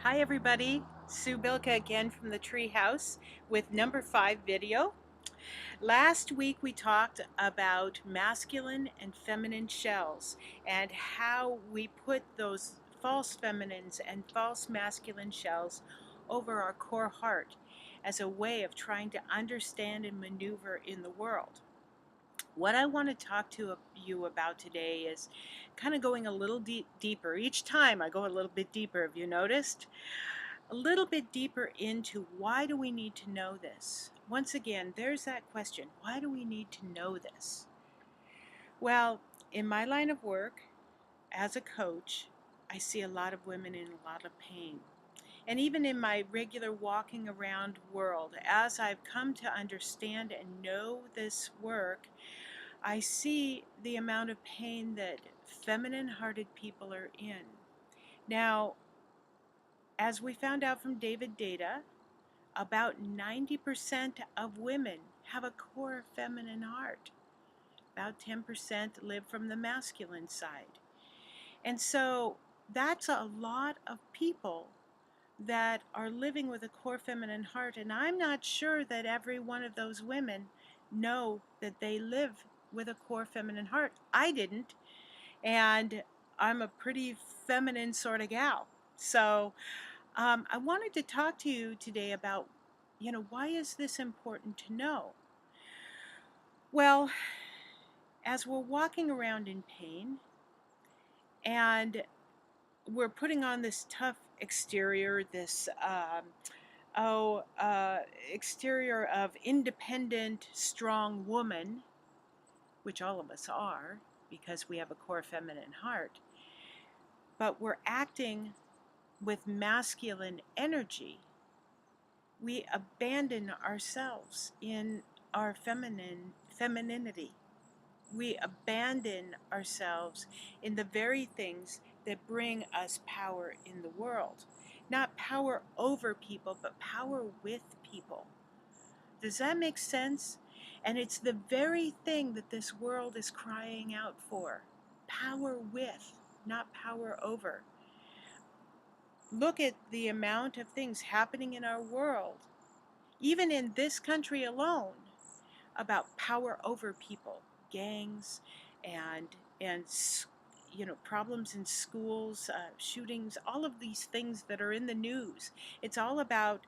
Hi everybody, Sue Bilka again from the Treehouse with number 5 video. Last week we talked about masculine and feminine shells and how we put those false feminines and false masculine shells over our core heart as a way of trying to understand and maneuver in the world. What I want to talk to you about today is kind of going a little deeper. Each time I go a little bit deeper, have you noticed? A little bit deeper into why do we need to know this? Once again, there's that question, why do we need to know this? Well, in my line of work as a coach, I see a lot of women in a lot of pain. And even in my regular walking around world, as I've come to understand and know this work, I see the amount of pain that feminine hearted people are in. Now, as we found out from David Data, about 90% of women have a core feminine heart. About 10% live from the masculine side. And so that's a lot of people that are living with a core feminine heart. And I'm not sure that every one of those women know that they live with a core feminine heart. I didn't. And I'm a pretty feminine sort of gal. So I wanted to talk to you today about, why is this important to know? Well, as we're walking around in pain and we're putting on this tough exterior, this exterior of independent, strong woman, which all of us are because we have a core feminine heart, but we're acting with masculine energy. We abandon ourselves in our femininity. We abandon ourselves in the very things that bring us power in the world. Not power over people, but power with people. Does that make sense? And it's the very thing that this world is crying out for. Power with, not power over. Look at the amount of things happening in our world, even in this country alone, about power over people, gangs, and and problems in schools, shootings, all of these things that are in the news. It's all about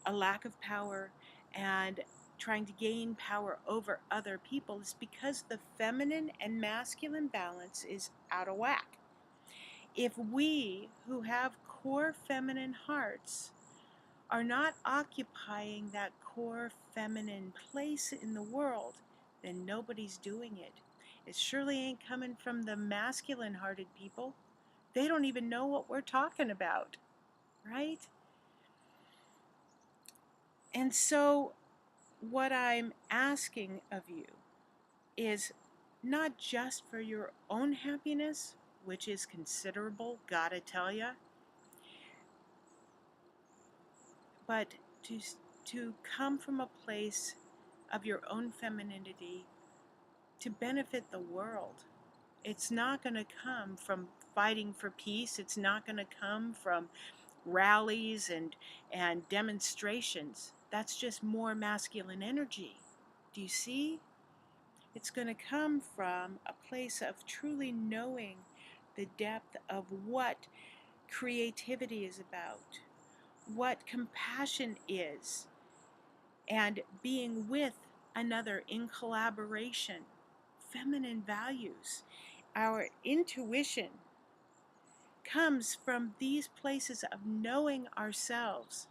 a lack of power and trying to gain power over other people. It's because the feminine and masculine balance is out of whack. If we who have core feminine hearts are not occupying that core feminine place in the world, then nobody's doing it. It surely ain't coming from the masculine hearted people. They don't even know what we're talking about, right? And so, what I'm asking of you is not just for your own happiness, which is considerable, gotta tell ya, but to, to come from a place of your own femininity to benefit the world. It's not going to come from fighting for peace. It's not going to come from rallies and demonstrations. That's just more masculine energy. Do you see? It's going to come from a place of truly knowing the depth of what creativity is about, what compassion is, and being with another in collaboration. Feminine values. Our intuition comes from these places of knowing ourselves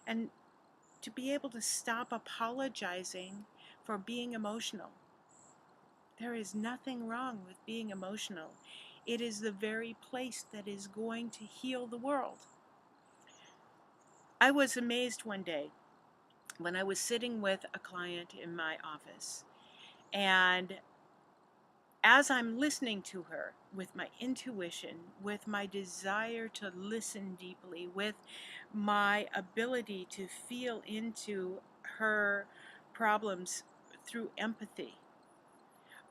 and to be able to stop apologizing for being emotional. There is nothing wrong with being emotional. It is the very place that is going to heal the world. I was amazed one day when I was sitting with a client in my office, and as I'm listening to her with my intuition, with my desire to listen deeply, with my ability to feel into her problems through empathy,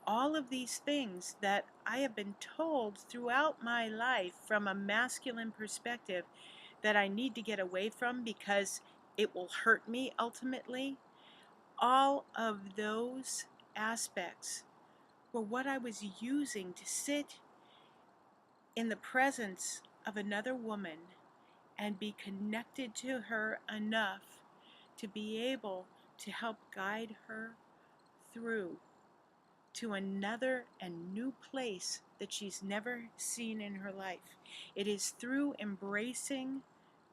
all of these things that I have been told throughout my life from a masculine perspective that I need to get away from because it will hurt me ultimately. All of those aspects were what I was using to sit in the presence of another woman and be connected to her enough to be able to help guide her through to another and new place that she's never seen in her life. It is through embracing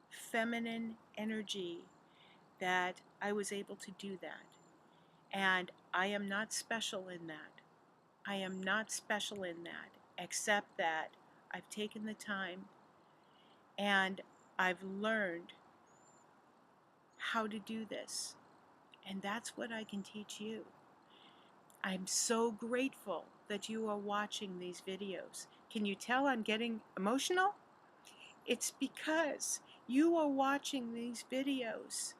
feminine energy that I was able to do that. And I am not special in that. I am not special in that, except that I've taken the time and I've learned how to do this. And that's what I can teach you. I'm so grateful that you are watching these videos. Can you tell I'm getting emotional? It's because you are watching these videos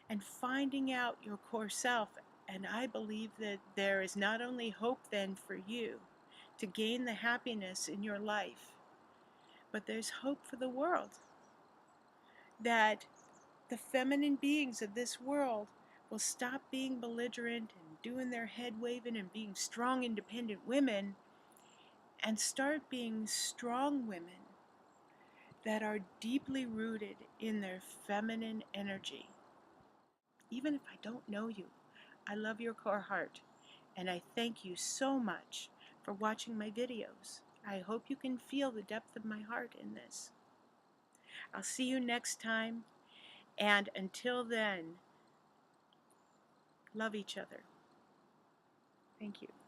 and finding out your core self. And I believe that there is not only hope then for you to gain the happiness in your life, but there's hope for the world. That the feminine beings of this world will stop being belligerent and doing their head waving and being strong, independent women and start being strong women that are deeply rooted in their feminine energy. Even if I don't know you, I love your core heart, and I thank you so much for watching my videos. I hope you can feel the depth of my heart in this. I'll see you next time, and until then, love each other. Thank you.